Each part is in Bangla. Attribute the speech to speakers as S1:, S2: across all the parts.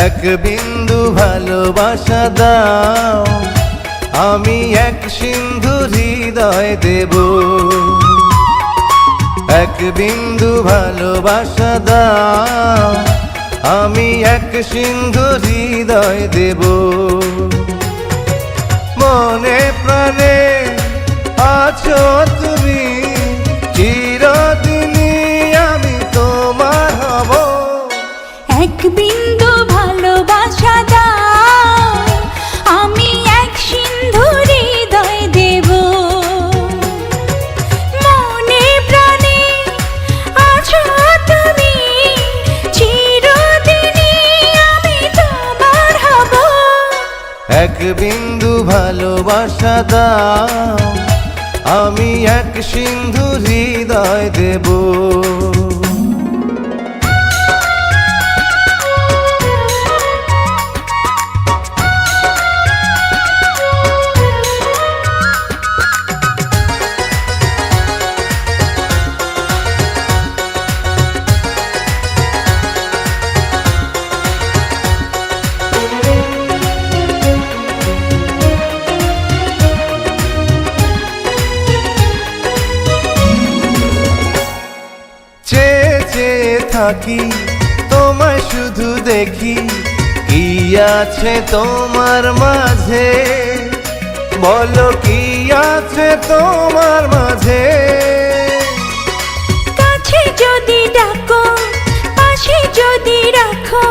S1: এক বিন্দু ভালোবাসা দাও, আমি এক সিন্ধু হৃদয় দেব। এক বিন্দু ভালোবাসা দাও, আমি এক সিন্ধু হৃদয় দেব। মনে প্রাণে আছো তুমি, চিরদিনই আমি তোমার হব।
S2: এক বিন্দু ভালোবাসা দাও, আমি এক সিন্ধু হৃদয় দেব। মনে প্রাণে আছো তুমি, চিরদিনই আমি তোমার হব।
S1: এক বিন্দু ভালোবাসা দাও, আমি এক সিন্ধু হৃদয় দেব। থাকি তোমায় শুধু দেখি, কি আছে তোমার মাঝে, বলো কি আছে তোমার মাঝে।
S2: কাছে যদি ডাকো, পাশে যদি রাখো,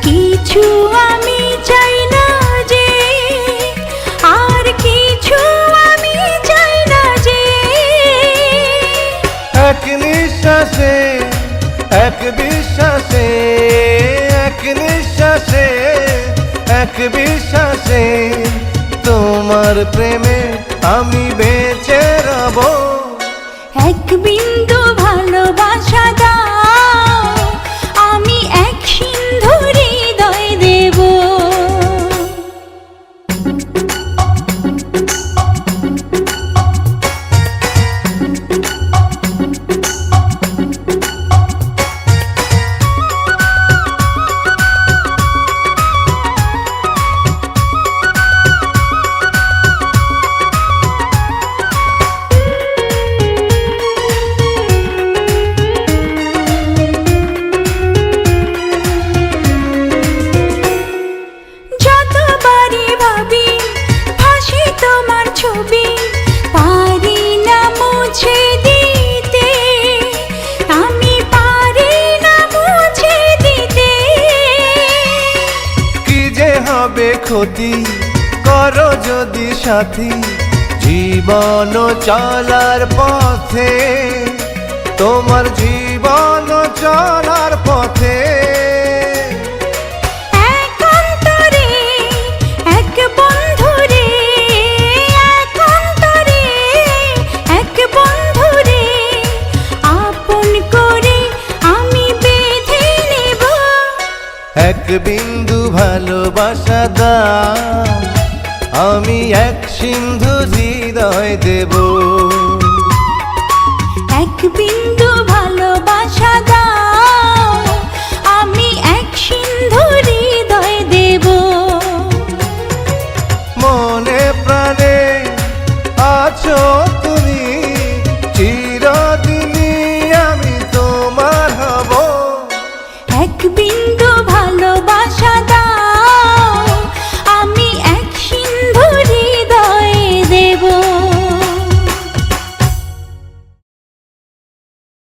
S2: কিছু আমি চাই না যে, আর কিছু আমি চাই না যে।
S1: এক নিঃশ্বাসে, এক বিশ্বাসে, এক নিঃশ্বাসে, এক বিশ্বাসে, তোমার প্রেমে আমি বেঁচে রব।
S2: এক বিন্দু ভালোবাসা দাও, আমি এক সিন্ধু হৃদয় দেব।
S1: ক্ষতি করো যদি সাথী, জীবন চলার পথে, তোমার জীবন চলার পথে।
S2: এক অন্তরে এক বন্ধুরে, এক অন্তরে এক বন্ধুরে, আপন করে আমি বেঁধে নেব।
S1: এক বিন্দু ভালোবাসা দাও, আমি এক সিন্ধু হৃদয় দেব।